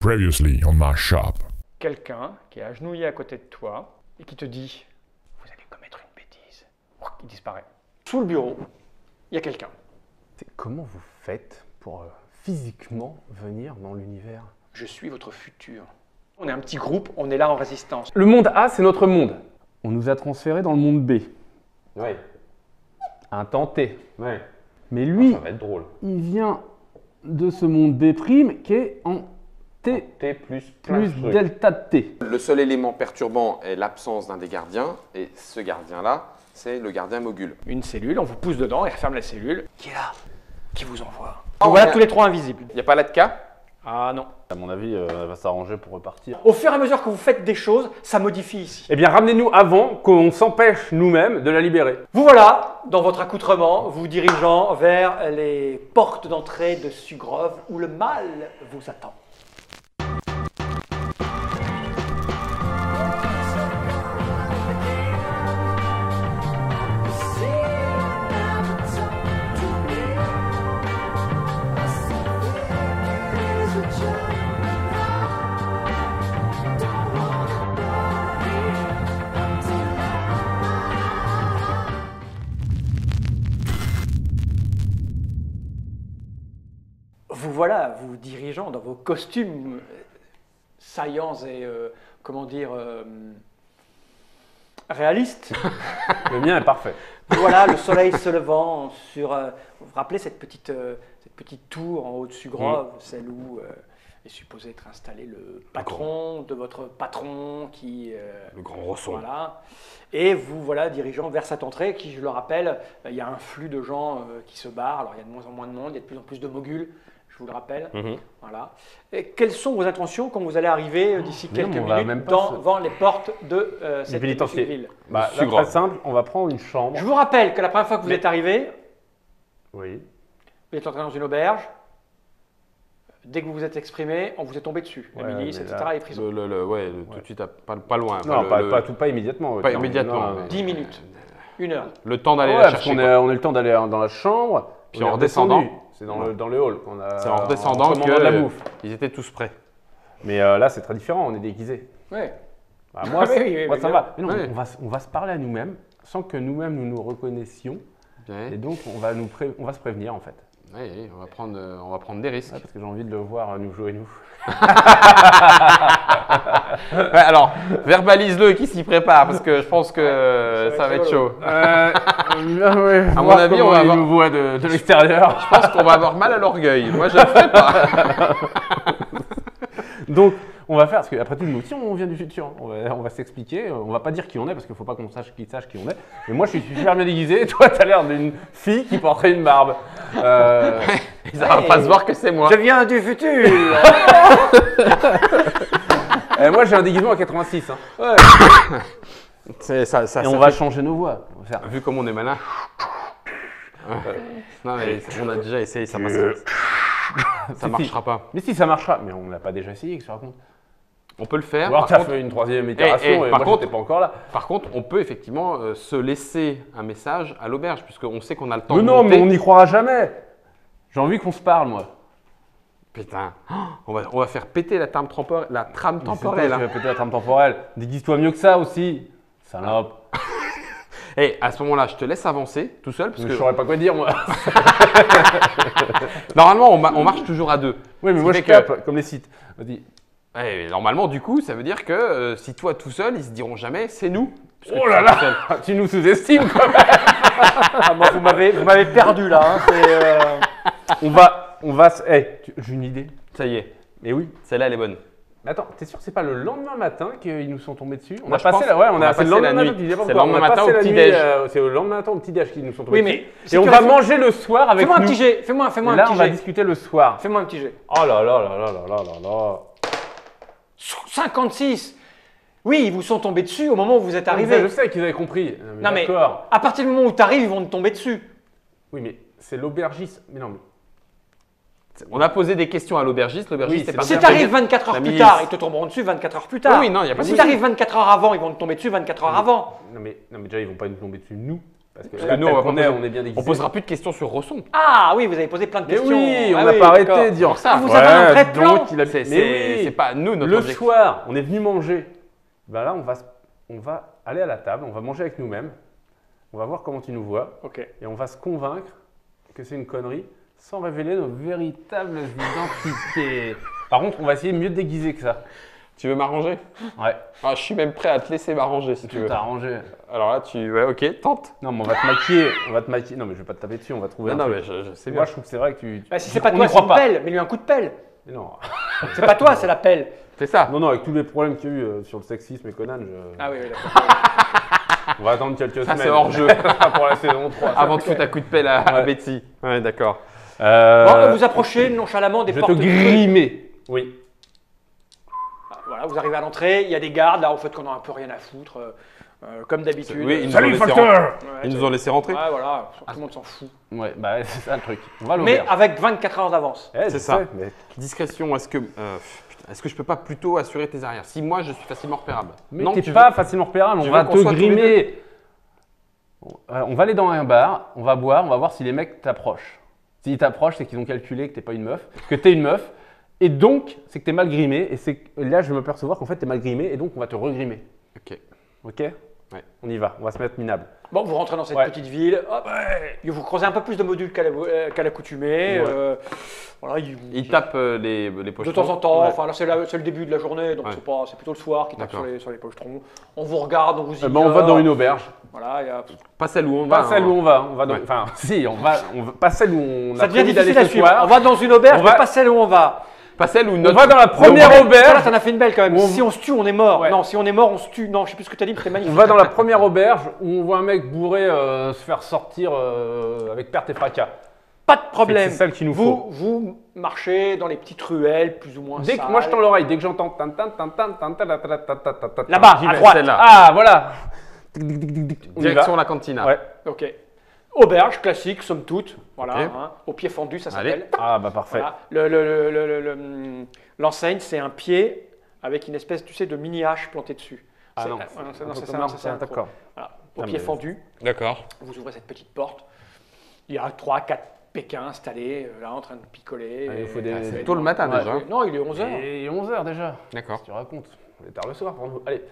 Previously on my shop. Quelqu'un qui est agenouillé à côté de toi et qui te dit « Vous allez commettre une bêtise ». Il disparaît. Sous le bureau, il y a quelqu'un. Comment vous faites pour physiquement venir dans l'univers? Je suis votre futur. On est un petit groupe, on est là en résistance. Le monde A, c'est notre monde. On nous a transférés dans le monde B. Ouais. Un temps T. Ouais. Mais lui, Ça va être drôle. il vient de ce monde B' qui est en T T plus plus delta de T. Le seul élément perturbant est l'absence d'un des gardiens, et ce gardien-là, c'est le gardien Mogul. Une cellule, on vous pousse dedans, il referme la cellule. Qui est là? Qui vous envoie? Oh, Voilà ouais. tous les trois invisibles. Il n'y a pas l'ATCA? Ah non. À mon avis, elle va s'arranger pour repartir. Au fur et à mesure que vous faites des choses, ça modifie ici. Eh bien, ramenez-nous avant qu'on s'empêche nous-mêmes de la libérer. Vous voilà, dans votre accoutrement, vous dirigeant vers les portes d'entrée de Sugrove où le mal vous attend. Vous voilà, vous dirigeant dans vos costumes saillants et, comment dire, réalistes. Le mien est parfait. Voilà, le soleil se levant sur... vous vous rappelez cette petite tour en haut de Sugrove, celle où est supposé être installé le patron de votre patron qui... Le grand rosson. Voilà. Et vous voilà dirigeant vers cette entrée qui, je le rappelle, il y a un flux de gens qui se barrent. Alors il y a de moins en moins de monde, il y a de plus en plus de moguls, je vous le rappelle. Voilà. Et quelles sont vos intentions quand vous allez arriver d'ici Mais non, quelques on va minutes même pas devant les portes de cette pénitencier. ville? Bah, là, Sugrove. très simple, on va prendre une chambre. Je vous rappelle que la première fois que vous êtes arrivé, Oui. vous êtes entré dans une auberge. Dès que vous vous êtes exprimé, on vous est tombé dessus. La Ouais, milice, mais etc. là, et prison. Tout de suite, pas loin. Non, Enfin, pas immédiatement. Pas tiens, immédiatement, non, mais- 10 minutes, 1 heure. le temps d'aller Ouais, la parce chercher. qu'on quoi. on a eu le temps d'aller dans la chambre. Puis on est en redescendant. redescendu. C'est dans le hall qu'on a. C'est en redescendant commandant de la que bouffe. ils étaient tous prêts. Mais là, c'est très différent, on est déguisés. Ouais. Bah, moi, Ah, oui, moi ça bien. va. Mais non, Ouais. on va se parler à nous-mêmes sans que nous-mêmes nous reconnaissions. Bien. Et donc, on va se prévenir en fait. Ouais, on va prendre des risques. Ouais, parce que j'ai envie de le voir nous jouer nous. Ouais, alors, verbalise-le qui s'y prépare parce que je pense que ça va être chaud. À À mon avis, on va avoir- nous voit de l'extérieur. Je pense qu'on va avoir mal à l'orgueil. Moi, je ne le ferai pas. Donc, on va faire, parce qu'après tout, nous aussi, on vient du futur. On va s'expliquer. On va pas dire qui on est, parce qu'il ne faut pas qu'on sache qui on est. Mais moi, je suis super bien déguisé. Et toi, tu as l'air d'une fille qui porterait une barbe. Ils ne vont pas se voir que c'est moi. Je viens du futur. Moi, j'ai un déguisement à 86. Hein. C'est ça, Et ça on va changer nos voix. On va faire... Vu comme on est malin. Non, mais on a déjà essayé, ça Si, marchera pas. Mais si, ça marchera. Mais on l'a pas déjà essayé, qu'est-ce que tu racontes? On peut le Ou faire. alors, Par tu as contre, fait une troisième itération et par moi, contre- j'étais pas encore là. par contre, on peut effectivement se laisser un message à l'auberge, puisqu'on sait qu'on a le temps Mais de non, monter. mais on n'y croira jamais. J'ai envie qu'on se parle, moi. Putain, on va faire péter la trame temporelle. Mais c'est toi temporelle qui hein. vas péter la trame temporelle. Déguise-toi mieux que ça aussi. Salope. Et à ce moment-là, je te laisse avancer tout seul, parce Je que saurais pas quoi dire, moi. normalement, on marche toujours à deux. Oui, mais Ce moi, qui je fait capte, comme les sites. Vas-y. Ouais, normalement, du coup, ça veut dire que si toi tout seul, ils se diront jamais, c'est nous. Parce que Oh tu là seras tout seul. là, tu nous sous-estimes, quand même. Ah, moi, vous m'avez perdu là. Hein. On va. J'ai une idée. Ça y est, Mais oui. celle-là, elle est bonne. Mais attends, t'es sûr que c'est pas le lendemain matin qu'ils nous sont tombés dessus? On Moi, a je passé pense- la, ouais, on a c'est le passé la lendemain nuit. matin, tu disais pas C'est le encore, on a lendemain matin passé au la nuit, petit-déj. c'est le lendemain matin au petit-déj qu'ils nous sont tombés Oui, dessus. mais Et on va manger le soir avec Fais-moi un nous. petit jet. Fais-moi Et un là, petit on va jet. discuter le soir. Fais-moi un petit jet. Oh là là là là là là là là. 56. Oui, ils vous sont tombés dessus au moment où vous êtes Je arrivé. sais qu'ils avaient compris. Non mais D'accord. à partir du moment où tu arrives, ils vont te tomber dessus. Oui, mais c'est l'aubergiste. Mais non, mais. On a posé des questions à l'aubergiste. L'aubergiste Oui, est pas Si bien tu arrives 24 heures La plus milice. tard, ils te tomberont dessus 24 heures plus tard. Oui, oui, non, y a pas de Si souci. tu arrives 24 heures avant, ils vont te tomber dessus 24 heures avant. Non mais déjà, ils vont pas nous tomber dessus, nous. Parce que Parce là, que nous, on va pas poser- on est bien déguisés. On posera plus de questions sur Rosson. Ah oui, vous avez posé plein de Mais questions. oui, on Ah n'a oui, pas arrêté d'accord. de dire ça. Ah, vous avez un vrai plan. Donc, il a... C'est Mais oui. pas nous notre Le objectif. soir, on est venu manger. Ben là, on va aller à la table, on va manger avec nous-mêmes. On va voir comment tu nous vois. Ok. Et on va se convaincre que c'est une connerie sans révéler nos véritables identités. Par contre, on va essayer mieux de déguiser que ça. Tu veux m'arranger? Ouais, Ah, je suis même prêt à te laisser m'arranger si tu tu veux. t'as arrangé. Alors là, ouais, ok, tente. Non, mais on va te maquiller. On va te maquiller. Non, mais je vais pas te taper dessus, on va trouver Non, un non, truc. mais je sais bien. Moi, je trouve que c'est vrai que tu. Bah, si c'est pas on toi, n'y c'est croit une pas. pelle. Mais lui, un coup de pelle. Mais non. C'est pas toi, c'est la pelle. C'est ça. Non, non, avec tous les problèmes qu'il y a eu sur le sexisme et Conan, Ah oui, d'accord. on va attendre quelques Ça, semaines. c'est hors jeu. pour la saison 3. Avant de foutre un coup de pelle à Ouais. Betty. Ouais, d'accord. Bon, vous approchez nonchalamment des je vais portes te du truc. grimer. Oui. Voilà, vous arrivez à l'entrée, il y a des gardes, là, en fait, qu'on a un peu rien à foutre, comme d'habitude. Oui, ils nous Salut, ont laissé facteur. Ouais, Ils nous ont laissé rentrer. Ouais, voilà, tout le monde s'en fout. Ouais, bah c'est ça le truc. On va à Mais l'auberge. avec 24 heures d'avance. Eh, c'est je ça. sais, mais- Discrétion, est-ce que je peux pas plutôt assurer tes arrières? Si moi, je suis facilement repérable. Mais non, t'es tu pas veux- facilement repérable, tu on veux va qu'on te soit tous les grimer. On va aller dans un bar, on va boire, on va voir si les mecs t'approchent. S'ils t'approchent, c'est qu'ils ont calculé que t'es pas une meuf, que t'es une meuf, et donc c'est que t'es mal grimé, et c'est là je vais me percevoir qu'en fait t'es mal grimé, et donc on va te regrimer. Ok. Ok? Ouais. On y va, on va se mettre minable. Bon, vous rentrez dans cette Ouais. petite ville, hop, vous creusez un peu plus de modules qu'à l'accoutumée. Ouais. Voilà, Ils tapent les poches. de temps en temps, Ouais. enfin là c'est le début de la journée, donc Ouais. c'est plutôt le soir qui tape D'accord. sur les pochetrons. On vous regarde, on vous Eh ben, on va dans une auberge. Voilà, il y a... Pas celle où on va. Pas celle où on va, Ouais. enfin si, on va pas celle où on Ça a devient prévu d'aller difficile à ce suivre. soir. On va dans une auberge, On mais va- pas celle où on va. Pas celle où On notre. va dans la première Voilà, auberge. t'en as fait une belle quand même. On- Si on se tue, on est mort. Ouais. Non, si on est mort, on se tue. Non, je sais plus ce que tu as dit, mais c'était magnifique. On va dans la première auberge où on voit un mec bourré se faire sortir avec perte et fracas. Pas de problème. C'est celle qu'il nous faut. Vous marchez dans les petites ruelles, plus ou moins Dès que sales. moi je tends l'oreille, dès que j'entends tan, tan, tan, tan, tan, tan, tan, tan, tan, tan, tan, tan, Là-bas, j'y à vais. droite. Celle-là. Ah voilà. On y Direction va. la cantina. Ouais. Ok. Auberge classique, somme toute. Voilà. Ok. Hein, au pied fendu, ça Allez. s'appelle. Ah bah parfait. Voilà. L'enseigne, c'est un pied avec une espèce, tu sais, de mini hache plantée dessus. Ah C'est- non. non, c'est Un peu ça, comme c'est ça, ça, un d'accord. Voilà. Au Ah, pied mais- fendu, D'accord. vous ouvrez cette petite porte. Il y a 3-4 Pékins installés là en train de picoler. Ah, il faut des- Et- c'est tôt le matin, Ouais. déjà. Non, il est 11h. Et 11h déjà. D'accord. Tu racontes. Il est tard le soir pour nous. Allez.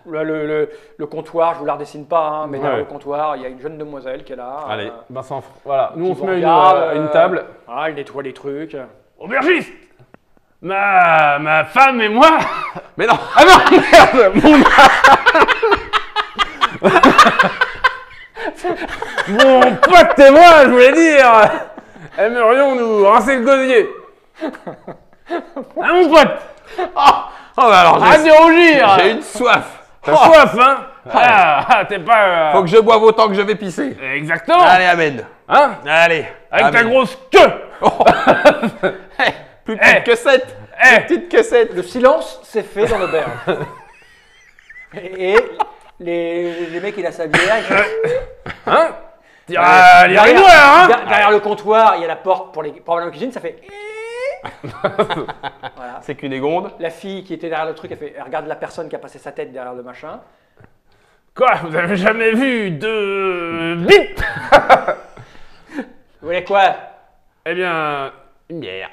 Le comptoir, je vous la redessine pas, hein, mais derrière Ouais. le comptoir, il y a une jeune demoiselle qui est là. Allez. Ben, voilà. Nous qui on se vous met regarde, à une table. Voilà, elle nettoie les trucs. Aubergiste. Ma femme et moi. Mais non. Ah non merde. Mon pote et moi, je voulais dire. Aimerions nous rincer le gosier. Hein mon pote. Oh, bah alors, Arrête de rougir. j'ai une soif. T'as soif, hein? Ah, t'es pas. Faut que je boive autant que je vais pisser. Exactement! Allez, amène. Hein? Allez. Avec ta amène. grosse queue! Plus petite que 7. Eh! Plus petite que 7. Le silence s'est fait dans l'auberge. Et les mecs, il a sa bière. Hein? Tire Derrière- les ridoirs, hein? derrière le comptoir, il y a la porte pour aller dans la cuisine, ça fait. Voilà. C'est Cunégonde. La fille qui était derrière le truc, elle regarde la personne qui a passé sa tête derrière le machin. Quoi? Vous avez jamais vu de bite? Vous voulez quoi? Eh bien, une bière.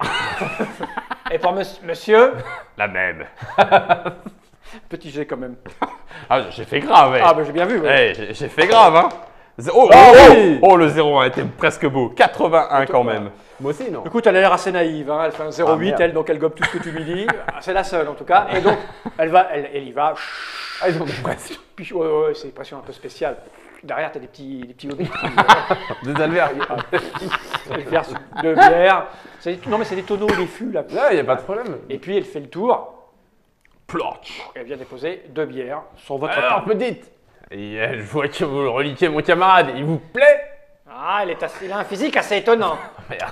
Et pour monsieur, La même. petit G quand même. Ah, j'ai fait grave, eh. Ah, bah j'ai bien vu. ouais. Eh, j'ai fait grave, hein. Oh, Ah oui. oh, le 0-1 était presque beau. 81 quand même. Moi aussi, non? Écoute, elle a l'air assez naïve, hein. Elle fait un 0,8, merde. elle, donc elle gobe tout ce que tu lui dis. C'est la seule en tout cas. Et donc, elle y va. Ah, ils ont des pressions. Puis, ouais, c'est une pression un peu spéciale. Derrière, tu as des petits hobbies Des alvéoles. qui versent de bière. Non, mais c'est des tonneaux, des fûts là. Là, il n'y a pas de problème. Et puis, elle fait le tour. Plotch. Elle vient déposer 2 bières sur votre Alors, table. petite, je vois que vous reliquez mon camarade. Il vous plaît? Ah, il a un physique assez étonnant. Merde.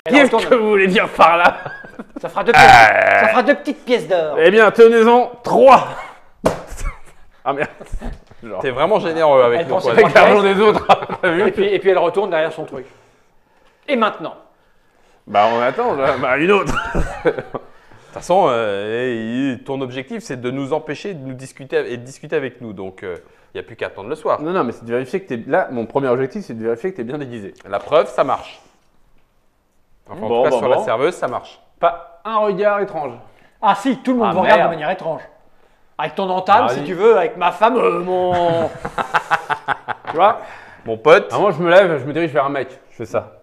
Elle Qu'est-ce retourne. que vous voulez dire par là? Ça fera 2 pièces. Ça fera 2 petites pièces d'or. Eh bien, tenez-en 3. Ah merde. Genre, T'es vraiment généreux avec Elle nous. pensait quoi. pas avec l'argent des autres. T'as vu? Et puis elle retourne derrière son truc. Et maintenant, Bah, on attend, là. Bah, une autre. De toute façon, ton objectif, c'est de nous empêcher de nous discuter et de discuter avec nous. Donc, Il n'y a plus qu'à attendre le soir. Non, mais c'est de vérifier que tu es. Là, mon premier objectif, c'est de vérifier que tu es bien déguisé. La preuve, ça marche. Enfin, en tout cas, sur la serveuse, ça marche. Pas un regard étrange. Ah si, tout le monde Ah, vous regarde de merde. manière étrange. Avec ton entame, Ah, si oui. tu veux, avec ma femme, mon... Tu vois? Mon pote, Ah, moi, je me lève, je me dirige vers un mec. Je fais ça.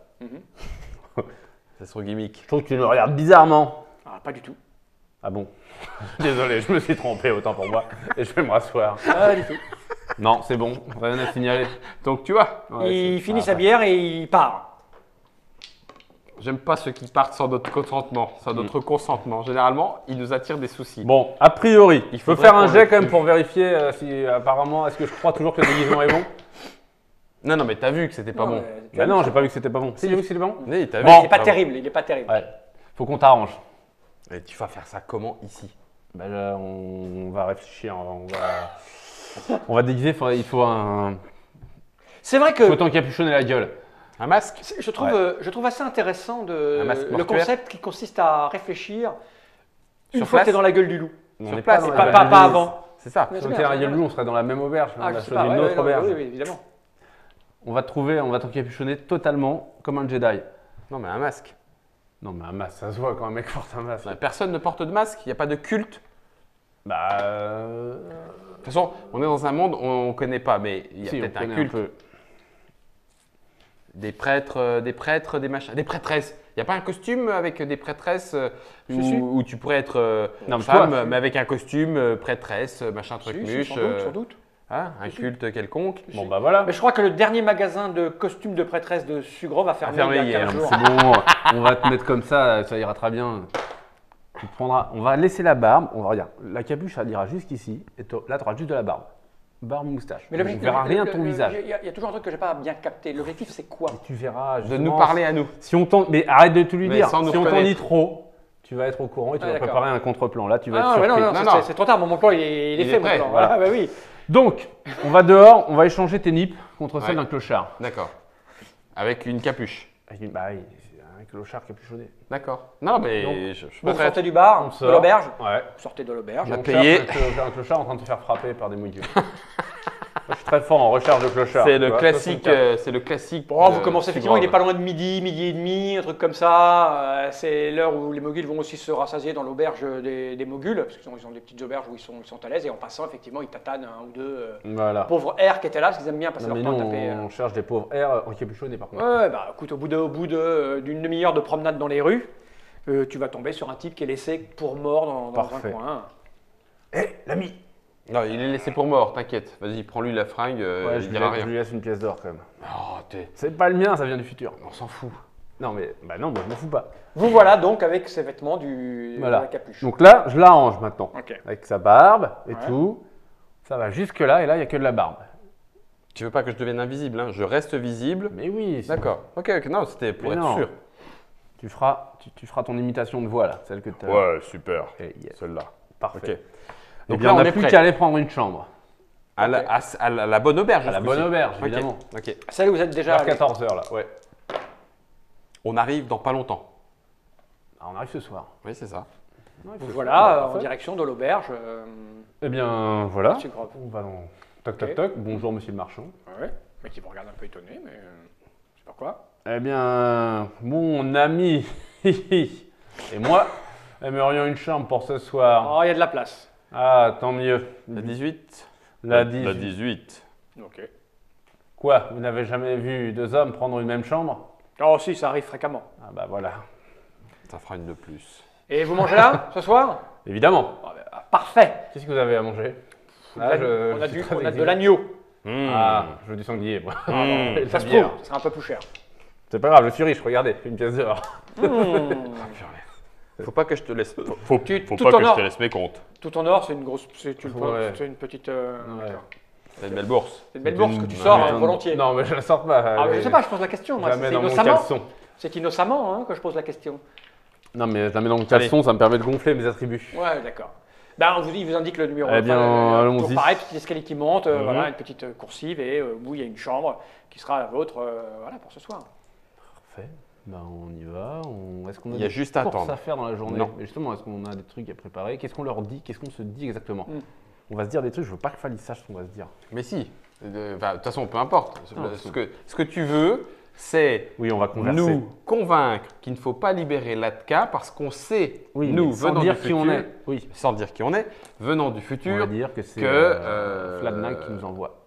c'est son gimmick. Je trouve que tu me regardes bizarrement. Ah, pas du tout. Ah bon. Désolé, je me suis trompé, autant pour moi. Et je vais me rasseoir. Pas du tout. Non, c'est bon, rien à signaler. Donc, tu vois, Ouais, Il c'est- finit ah, sa bière et il part. j'aime pas ceux qui partent sans notre consentement. Sans notre consentement. Généralement, ils nous attirent des soucis. Bon, a priori, il faut faudrait faire un qu'on jet le quand même tue. pour vérifier si apparemment, est-ce que je crois toujours que le déguisement est bon? Non, mais t'as vu que c'était pas bon. Bah non, j'ai pas vu que c'était pas bon. Si, j'ai vu que c'était bon. Oui, t'as vu. Bon. Il est pas terrible, il est pas terrible. Ouais. Faut qu'on t'arrange. Et tu vas faire ça comment ici? Bah là, on va réfléchir. On va déguiser. Il faut un. C'est vrai Faut que t'encapuchonner la gueule. Un masque? je trouve assez intéressant Un masque le mortuaire. concept qui consiste à réfléchir une Sur fois que place tu es dans la gueule du loup. On Sur est place, dans et la Pas, gueule pas, du pas loup. avant. C'est ça. Mais Si c'est on bien, était à la c'est gueule du bien. loup, on serait dans la même auberge. Ah, on je a sais choisi pas, une ouais, autre non, auberge. oui, évidemment. On va t'encapuchonner totalement comme un Jedi. Non, mais un masque. Non, mais un masque, ça se voit quand un mec porte un masque. Personne ne porte de masque. Il n'y a pas de culte. Bah. De toute façon, on est dans un monde où on ne connaît pas, mais il y a Si, on peut-être un connaît culte. peu. Des prêtres, des machins, des prêtresses. Il n'y a pas un costume avec des prêtresses Si. où tu pourrais être Non, mais femme, toi, mais avec un costume prêtresse, machin, truc Si, si, muche. sans doute. Hein, un culte quelconque. Bon, bah voilà. Mais je crois que le dernier magasin de costumes de prêtresse de Sugrove a fermé fermé il y a hier, 15 jours. C'est bon, on va te mettre comme ça ira très bien. Tu prendras, on va laisser la barbe, on va regarder. La capuche, ça ira jusqu'ici, et là, tu auras juste de la barbe. Barbe, moustache. Mais on ne l'objectif, verra rien de ton visage. Il y a toujours un truc que j'ai pas bien capté. L'objectif, c'est quoi? Et tu verras De justement, nous parler à nous. Si on mais arrête de tout lui Mais dire. sans nous Si on t'en dit reconnaître. trop, tu vas être au courant et tu Ah, vas d'accord. préparer un contre-plan. Là, tu vas Ah être mais non, surpris. non, Non, non. c'est trop tard. Mon plan, il est Il est fait. mon prêt, plan. voilà. Ah, bah oui. Donc, on va dehors, on va échanger tes nippes contre celles Ouais. d'un clochard. D'accord. Avec une capuche. Bah oui, c'est un clochard capuchonné. D'accord. Non, mais Donc, je suis Vous pas prêt. sortez du bar, On de sort. l'auberge. Ouais. Vous sortez de l'auberge. On a On payé. cherche un clochard en train de te faire frapper par des mouilleux. Moi, je suis très fort en recherche de clochard. C'est tu le vois, classique. 64. C'est le classique. Bon, de vous commencez effectivement, il Sugrove. n'est pas loin de midi, midi et demi, un truc comme ça. C'est l'heure où les moguls vont aussi se rassasier dans l'auberge des moguls, parce qu'ils ont des petites auberges où ils sont à l'aise, et en passant, effectivement, ils tatanent un ou deux Voilà. pauvres airs qui étaient là, parce qu'ils aiment bien passer Non, mais leur nous, temps à taper. on cherche des pauvres airs encapuchonnés par contre. Ouais, bah écoute, d'une demi-heure de promenade dans les rues, tu vas tomber sur un type qui est laissé pour mort dans un Parfait. coin. Hé, l'ami. Non, il est laissé pour mort, t'inquiète. Vas-y, prends-lui la fringue, Ouais, il je dira rien. lui laisse une pièce d'or quand même. Oh, C'est pas le mien, ça vient du futur. on s'en fout. Non, mais bah non, moi je m'en fous pas. Vous voilà donc avec ces vêtements Voilà. de la capuche. Donc là, je l'arrange maintenant. Ok. Avec sa barbe et Ouais. tout. Ça va jusque là, et là, il n'y a que de la barbe. Tu veux pas que je devienne invisible, hein? Je reste visible. Mais oui, D'accord. Ok, non, c'était pour Mais être non. sûr. tu feras ton imitation de voix là, celle que tu as. super. Yes. Celle-là. Parfait. Ok. Donc Donc là, là, on on n'a est plus prêt. qu'à aller prendre une chambre. À la bonne auberge. À la ce bonne coup-ci. auberge, Ok, évidemment. Ok. Celle où vous êtes déjà Vers allé. 14h là, ouais. On arrive dans pas longtemps. Ah, on arrive ce soir. Oui, c'est ça. Ouais, Vous ce voilà soir, en parfait. direction de l'auberge. Eh bien, voilà. Sugrove. On va dans. Toc, toc, Ok. toc. Bonjour, monsieur le marchand. Ouais, mais qui vous regarde un peu étonné, mais je sais pas quoi. Eh bien, mon ami et moi aimerions une chambre pour ce soir. Oh, il y a de la place. Ah, tant mieux. La 18. La 18. Ok. Quoi? Vous n'avez jamais vu deux hommes prendre une même chambre? Oh si, ça arrive fréquemment. Ah bah voilà. Ça fera une de plus. Et vous mangez là, ce soir? Évidemment. Parfait. Qu'est-ce que vous avez à manger? Ah, je on a, suis du, très on a de exigeant. l'agneau. Ah, je veux du sanglier, moi. Et de Ça la se bière. trouve, ça sera un peu plus cher. C'est pas grave, je suis riche, regardez, une pièce d'or. Faut pas que je te laisse. Faut Tu- pas tout que en je or. te laisse mes comptes. Tout en or, c'est une grosse, c'est une, Ouais. c'est une petite, Ouais. d'accord. C'est une belle bourse. C'est une belle bourse que tu Ouais, sors ouais. volontiers. Non, mais je la sors pas. Ah, mais je sais pas, je pose la question. Moi, Je la mets c'est dans mon innocemment. caleçon. C'est innocemment hein, que je pose la question. Non, mais je la mets dans mon caleçon, ça me permet de gonfler mes attributs. Ouais, d'accord. Ben, il vous indique le numéro. Eh bien, allons-y. toujours pareil, petit escalier qui monte, Mhm. voilà, une petite coursive et où il y a une chambre qui sera la vôtre, voilà, pour ce soir. Parfait. Ben, on y va. Est-ce qu'on a Il y a des juste à courses attendre. à faire dans la journée? Non. Mais justement, est-ce qu'on a des trucs à préparer? Qu'est-ce qu'on leur dit? Qu'est-ce qu'on se dit exactement? On va se dire des trucs, je veux pas que Fali sache ce qu'on va se dire. Mais si. Enfin, de toute façon, peu importe. Non, Ce que tu veux, c'est Oui, on va converser. nous convaincre qu'il ne faut pas libérer Latka parce qu'on sait, Oui, nous, mais sans venant dire du qui futur, on est. Oui. sans dire qui on est, venant du On futur, va dire que c'est que, Fladnag qui nous envoie.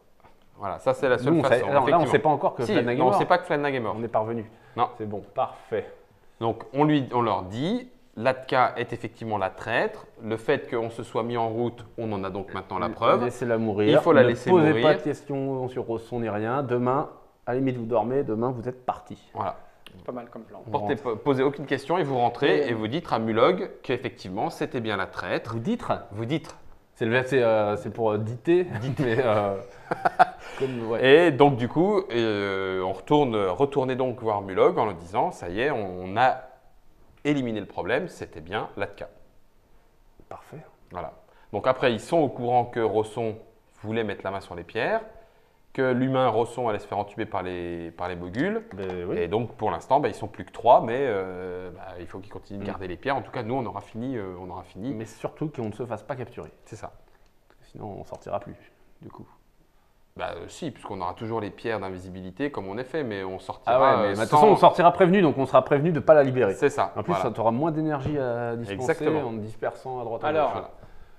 voilà, ça c'est la seule Nous, on sait- façon. alors là, on effectivement. sait pas encore que Si, Fladnag est non, on mort. ne sait pas que Fladnag est mort. On est parvenu. Non. C'est bon, parfait. Donc on leur dit, Latka est effectivement la traître. Le fait qu'on se soit mis en route, on en a donc maintenant la preuve. Laissez-la mourir. Il faut la Ne laisser posez mourir. pas de questions sur Rosson ni rien. Demain, à la limite, vous dormez. Demain, vous êtes parti. Voilà. Pas mal comme plan. Posez aucune question et vous rentrez et vous dites à Mulog qu'effectivement c'était bien la traître. Vous dites Vous dites. c'est pour diter. Mais, comme, ouais. Et donc du coup, retournez donc voir Mulog en lui disant, ça y est, on a éliminé le problème, c'était bien Latka. Parfait. Voilà. Donc après, ils sont au courant que Rosson voulait mettre la main sur les pierres, que l'humain Rosson allait se faire entuber par les moguls. Oui. Et donc pour l'instant, ils sont plus que 3, mais il faut qu'ils continuent de garder les pierres. En tout cas, nous, on aura fini. Mais surtout qu'on ne se fasse pas capturer. C'est ça. Sinon, on sortira plus, du coup. Si, puisqu'on aura toujours les pierres d'invisibilité comme on est fait, mais on Ah sortira. ouais, mais de toute façon, on sortira prévenu, donc on sera prévenu de ne pas la libérer. C'est ça. En plus, voilà. tu auras moins d'énergie à dispenser Exactement. en dispersant à droite à Alors, gauche. Voilà.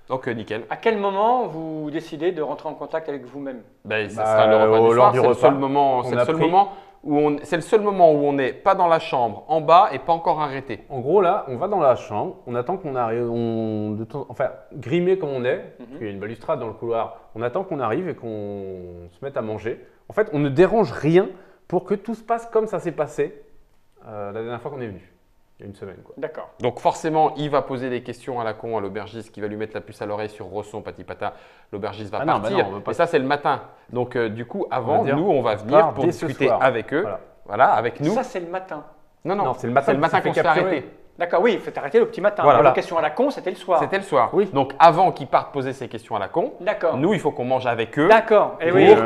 Donc nickel. À quel moment vous décidez de rentrer en contact avec vous-même? Ça sera le repas du lors soir. du C'est le repas seul moment. qu'on C'est a le seul pris. moment où c'est le seul moment où on n'est pas dans la chambre, en bas et pas encore arrêté. En gros, là, on va dans la chambre, on attend qu'on arrive, enfin, grimé comme on est, parce qu'il y a une balustrade dans le couloir, on attend qu'on arrive et qu'on se mette à manger. En fait, on ne dérange rien pour que tout se passe comme ça s'est passé la dernière fois qu'on est venu, il y a une semaine, quoi. D'accord. Donc forcément, il va poser des questions à la con à l'aubergiste qui va lui mettre la puce à l'oreille sur Rosson, patipata. L'aubergiste va Ah non, partir. bah non, on veut pas- Et ça, c'est le matin. Donc du coup, avant, On va dire, nous, on va on venir part pour dès ce discuter soir. avec eux. Voilà. Avec nous. Ça, c'est le matin. Non, c'est le matin qu'on se fait capturer. arrêter. D'accord, oui, il faut arrêter le petit matin. Voilà. La question à la con, c'était le soir. C'était le soir. Oui. Donc avant qu'ils partent poser ces questions à la con, D'accord. nous, il faut qu'on mange avec eux. D'accord. Et Pour oui, que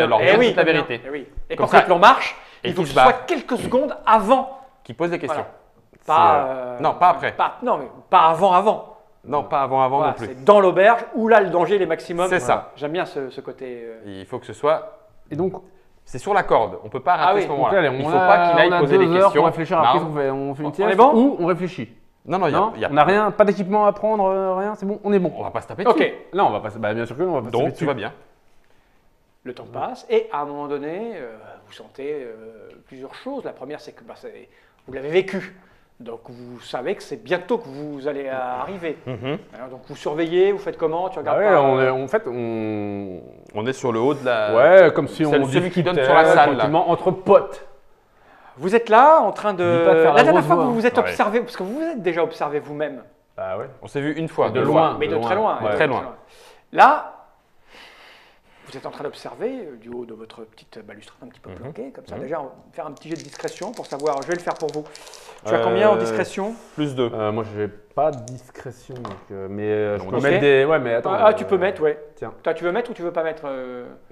leur dire toute la bien. vérité. Eh oui. Et Comme pour ça, que le plan marche, et il faut que qu'ils ce se soit barrent. quelques secondes avant. Qui posent des questions. Pas, non, pas après. Non, mais pas avant. Non, pas avant Voilà, non plus. c'est dans l'auberge où là, le danger il est maximum. C'est ça. J'aime bien ce côté. Il faut que ce soit. Et donc, C'est sur la corde. On ne peut pas rater Ah oui. ce donc moment-là. là, Il ne faut pas qu'il aille poser des 2 heures questions. pour réfléchir après, Non. on fait une On sieste est bon ou on réfléchit. Non, il Non, y a on n'a rien, pas d'équipement à prendre, rien, c'est bon, on est bon. On va pas se taper dessus. Ok. Là, on va passer, bien sûr que non, on va passer Donc, dessus. tu vas bien. Le temps passe et à un moment donné, vous sentez plusieurs choses. La première, c'est que vous l'avez vécu. Donc vous savez que c'est bientôt que vous allez arriver. Alors, donc vous surveillez, vous faites comment? Tu Ah regardes ouais, pas, en fait, on. On est sur le haut de la. Ouais, comme si on celui qui donne discutait sur la salle, là. tranquillement entre potes. Vous êtes là en train de. Dis pas de faire La la dernière grosse fois que voix, vous vous êtes hein. observé, parce que vous vous êtes déjà observé vous-même, Ah ouais. On s'est vu une fois. De deux loin. fois. mais de très loin. Ouais. Très loin. Là, vous êtes en train d'observer du haut de votre petite balustrade un petit peu planquée, comme ça. Déjà, on va faire un petit jet de discrétion pour savoir. Je vais le faire pour vous. Tu as combien en discrétion? Plus 2. Moi, j'ai pas de discrétion, mais je peux Ok. mettre des. Ouais, mais attends. Tu peux mettre, ouais. Tiens. Toi, tu veux mettre ou tu veux pas mettre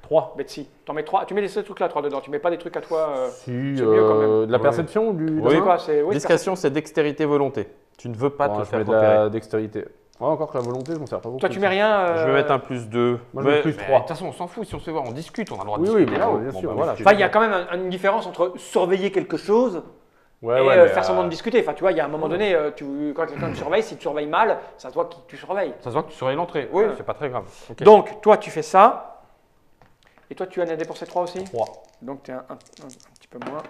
3. Betsy, t'en mets 3. Tu mets ces trucs-là, 3 dedans. Tu mets pas des trucs à toi. Si, c'est mieux quand même. de la Ouais. perception ou du. Oui. C'est quoi? C'est oui, Discrétion, c'est dextérité, volonté. Tu ne veux pas Bon, te je faire mets de repérer. la dextérité. Ouais, encore que la volonté, je m'en sers pas beaucoup. toi, tu mets rien. Je vais mettre un plus 2. Moi, je mets plus 3. De toute façon, on s'en fout si on se fait voir. On discute, on a le droit de Oui, oui, discuter mais là-haut. bien sûr, voilà. on Enfin, il y a quand même une différence entre surveiller quelque chose Ouais, et ouais, mais, faire semblant de discuter. Enfin, tu vois, il y a un moment donné, quand quelqu'un te surveille, si tu surveilles mal, c'est à toi qui tu surveilles. Ça se voit que tu surveilles l'entrée. Oui, Ouais. c'est pas très grave. Ok. Donc, toi, tu fais ça. Et toi, tu as dépensé 3 aussi? 3. Donc, tu es un petit peu moins.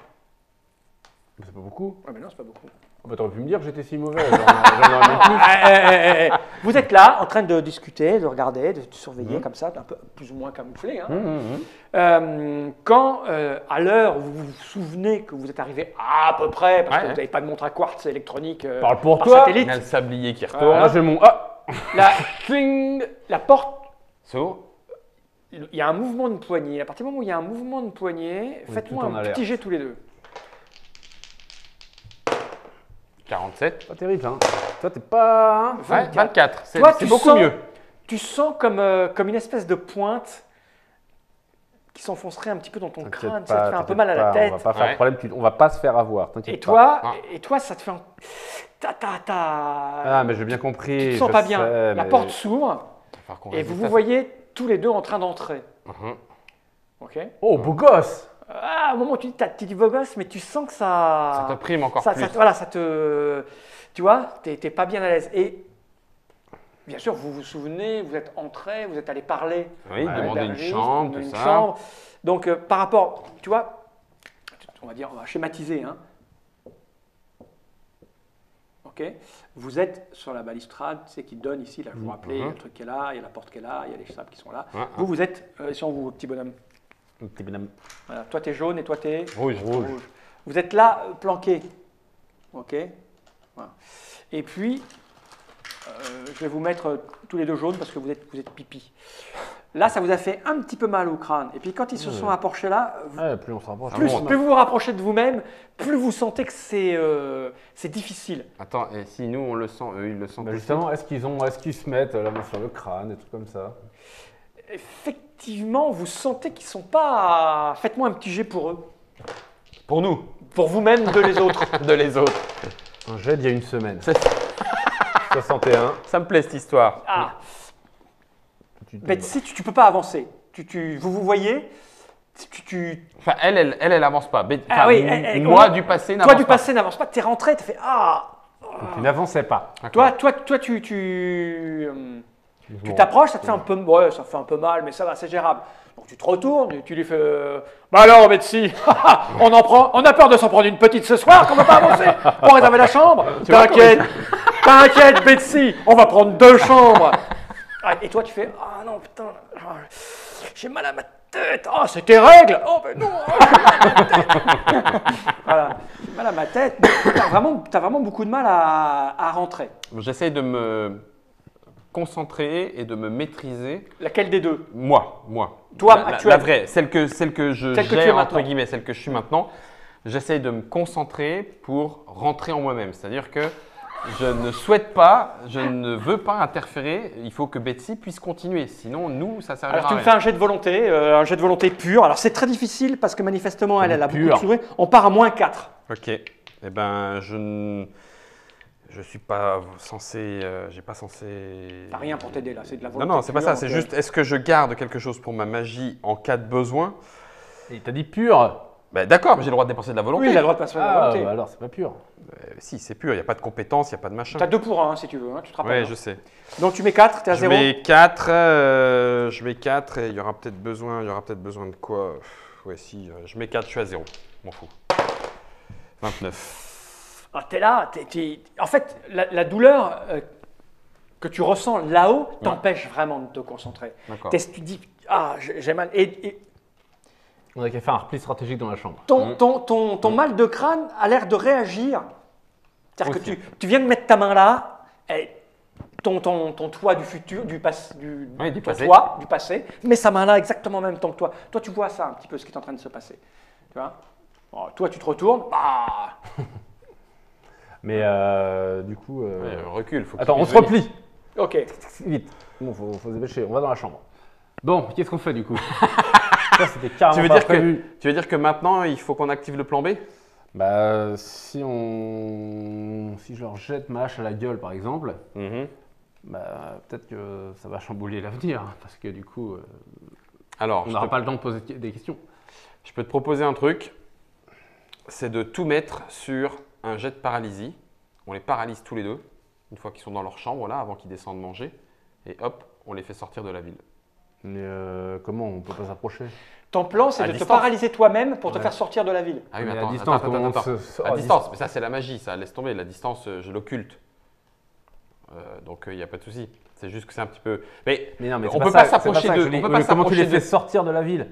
C'est pas beaucoup. Ouais, mais non, c'est pas beaucoup. Ah bah, t'aurais pu me dire que j'étais si mauvais. J'en aurais mis plus. Vous êtes là, en train de discuter, de regarder, de surveiller comme ça, un peu plus ou moins camouflé. Hein. Quand, à l'heure où vous vous souvenez que vous êtes arrivé à peu près, parce que Ouais. vous n'avez pas de montre à quartz électronique Parle pour par toi. Il satellite, y a le sablier qui Ah, retourne. là, j'ai mon. Ah la porte, So. il y a un mouvement de poignet. À partir du moment où il y a un mouvement de poignet, On est faites-moi tout en un alerte. petit jet tous les deux. 47. Pas terrible, hein. Toi, t'es pas. Hein. 24. C'est Toi, c'est tu beaucoup sens- mieux. Tu sens comme une espèce de pointe qui s'enfoncerait un petit peu dans ton T'inquiète crâne, ça te fait un peu t'inquiète mal à la pas, tête. On va pas faire Ouais. de problème, on va pas se faire avoir. T'inquiète Et pas. toi, ça te fait un... Ah, mais j'ai bien compris. Tu te sens je pas bien. sais, La mais- porte s'ouvre falloir qu'on Et résiste vous vous à ça. voyez tous les deux en train d'entrer. Mhm. Ok. Oh, beau gosse! Ah, au moment où tu dis beau gosse, mais tu sens que Ça te prime encore plus. voilà, tu vois, t'es pas bien à l'aise. Et bien sûr, vous vous souvenez, vous êtes entré, vous êtes allé parler. Oui, à demander une l'aubergiste, chambre, demander tout une ça. chambre. Donc, par rapport, tu vois, on va schématiser, hein. Ok. Vous êtes sur la balustrade, tu sais, qui donne ici, là, je vous rappelais, il y a le truc qui est là, il y a la porte qui est là, il y a les sables qui sont là. Ouais, Vous êtes, sur vous, petit bonhomme. Petit bonhomme. Voilà, toi, tu es jaune et toi, tu es Rouge. rouge. Vous êtes là, planqué. Ok. Voilà. Et puis, je vais vous mettre tous les deux jaunes parce que vous êtes pipi. Là, ça vous a fait un petit peu mal au crâne. Et puis, quand ils se sont approchés là, Ouais, plus on se rapproche. plus, monte. plus vous vous rapprochez de vous-même, plus vous sentez que c'est difficile. Attends, et si nous on le sent, eux ils le sentent Bah, aussi. justement, est-ce qu'ils se mettent la main sur le crâne, des trucs comme ça? Effectivement, vous sentez qu'ils ne sont pas. Faites-moi un petit jet pour eux. Pour nous, Pour vous-même, de les autres. de les autres. Un jet d'il y a une semaine. C'est- 61. Ça me plaît cette histoire. Ah, Tu te- Betsy, tu ne peux pas avancer. Vous voyez Enfin, elle avance pas. Ah Enfin, oui, moi du passé n'avance Toi, pas. du passé, n'avance pas. Tu es rentré, tu fais Ah. Tu n'avançais pas. Toi, tu t'approches, ça te fait un peu, ouais, ça fait un peu mal, mais ça va, c'est gérable. Donc tu te retournes, et tu lui fais, bah alors Betsy, on a peur de s'en prendre une petite ce soir, qu'on ne va pas avancer pour réserver la chambre. T'inquiète Betsy, on va prendre 2 chambres. Ah, et toi tu fais, ah non putain, j'ai mal à ma tête. Ah c'est tes règles. Oh ben non, j'ai mal à ma tête. Voilà, j'ai mal à ma tête. T'as vraiment beaucoup de mal à rentrer. J'essaye de me concentrer et de me maîtriser. Laquelle des deux? Moi. Toi, la actuelle. vraie, celle que je Celle que tu es gère, entre maintenant. guillemets, celle que je suis maintenant. J'essaye de me concentrer pour rentrer en moi-même. C'est-à-dire que je ne souhaite pas, je ne veux pas interférer. Il faut que Betsy puisse continuer. Sinon, nous, ça servira Alors tu à me rien. fais un jet de volonté pur. Alors c'est très difficile parce que manifestement elle a beaucoup de Pur. souris. On part à -4. Ok. Eh ben, je suis pas censé, j'ai pas censé. T'as rien pour t'aider là, c'est de la Non, volonté. non, c'est pas pure, ça. C'est donc, juste, est-ce que je garde quelque chose pour ma magie en cas de besoin? Il t'a dit pur. Ben, d'accord, mais j'ai le droit de dépenser de la volonté. Oui, il a le droit de passer à la Ah, volonté. bah alors c'est pas pur. Si, c'est pur. Il n'y a pas de compétences, il n'y a pas de machin. T'as 2 pour 1 si tu veux, hein, tu te rappelles. Ouais, hein. je sais. Donc tu mets 4, t'es à Je 0. mets 4, et il y aura peut-être besoin, de quoi? Ouais, si, je mets 4, je suis à 0. M'en fous. 29. Ah, t'es là, en fait la douleur que tu ressens là-haut t'empêche vraiment de te concentrer. D'accord. Tu te dis, ah j'ai mal. Et On a qu'à faire un repli stratégique dans la chambre. ton mal de crâne a l'air de réagir. C'est-à-dire Aussi. que tu viens de mettre ta main là, et ton toi du futur, du passé, Oui, du ton passé. toi du passé, met sa main là exactement en même temps que toi. Toi, tu vois ça un petit peu, ce qui est en train de se passer. Tu vois. Bon, toi, tu te retournes. Ah. Mais du coup. Ouais, recule. Faut Attends, qu'il on se puisse replie. Ok. Vite. Bon, faut se dépêcher. On va dans la chambre. Bon, qu'est-ce qu'on fait du coup? Ça, c'était carrément Tu veux, pas dire prévu. tu veux dire que maintenant, il faut qu'on active le plan B? Bah, si je leur jette ma hache à la gueule, par exemple, bah, peut-être que ça va chambouler l'avenir, parce que du coup, Alors, on je n'aura te- pas le temps de poser des questions. je peux te proposer un truc. C'est de tout mettre sur un jet de paralysie. On les paralyse tous les deux, une fois qu'ils sont dans leur chambre, là, avant qu'ils descendent manger. Et hop, on les fait sortir de la ville. Mais comment on peut pas s'approcher? Ton plan, c'est À de te distance. paralyser toi-même pour te Ouais. faire sortir de la ville. Ah oui, Mais mais à attends, distance, attends, comment attends, on attends. se- À distance, mais ça c'est la magie, ça laisse tomber. La distance, je l'occulte. Donc il n'y a pas de souci. C'est juste que c'est un petit peu. Mais non, mais on peut pas s'approcher de. d'eux. On peut pas Comment tu les s'approcher fais d'eux. sortir de la ville?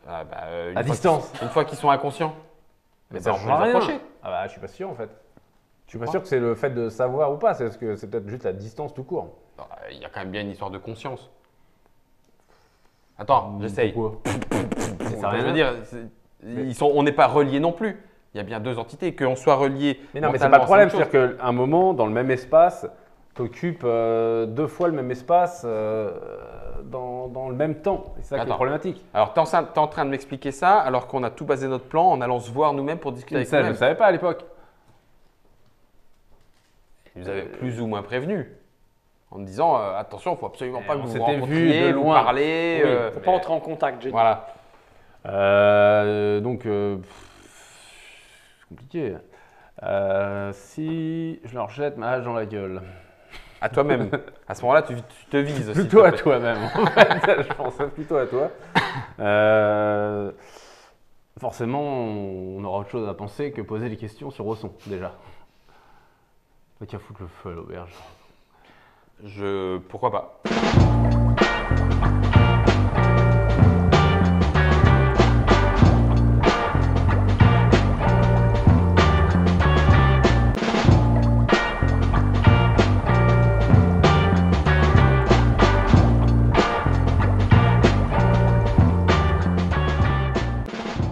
Ah, bah, À distance. Une fois qu'ils sont inconscients. Mais bah, ça on change peut les rien. approcher. Ah bah, je suis pas sûr en fait. Je suis pas sûr que c'est le fait de savoir ou pas, c'est parce que c'est peut-être juste la distance tout court. Il y a quand même bien une histoire de conscience. Attends, j'essaye. Pourquoi? Ça sert à Je rien. veux dire, on n'est pas reliés non plus. Il y a bien deux entités. Qu'on soit reliés. Mais non, mais c'est mentalement, pas le problème. une chose. C'est-à-dire qu'à un moment, dans le même espace, tu occupes 2 fois le même espace dans le même temps. Et c'est ça qui est Attends. problématique. Alors, tu es en train de m'expliquer ça alors qu'on a tout basé notre plan en allant se voir nous-mêmes pour discuter Mais avec ça, je ne nous-mêmes. savais pas à l'époque. Ils nous avaient plus ou moins prévenus. en disant attention, il ne faut absolument pas que on vous vous s'était vu rencontriez, de vous loin. parlez. Oui, Faut pas entrer en contact, j'ai dit. Voilà. Donc, c'est compliqué. Si je leur jette ma hache dans la gueule. À toi-même. À ce moment-là, tu te vises. Plutôt à toi-même, en fait. Je pense plutôt à toi. Forcément, on aura autre chose à penser que poser des questions sur Rosson, déjà. Pas qu'à foutre le feu à l'auberge. Pourquoi pas.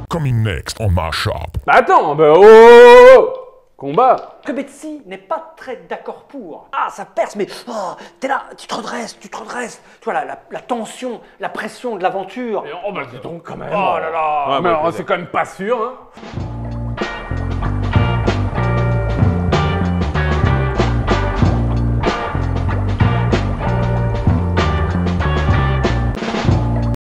Coming next on my shop. Bah attends, oh combat. Que Betsy n'est pas très d'accord pour. Ah, ça perce, mais t'es là, tu te redresses. Tu vois, la tension, la pression de l'aventure. Oh bah dis donc quand même. Oh là là. Mais alors, c'est quand même pas sûr. Hein.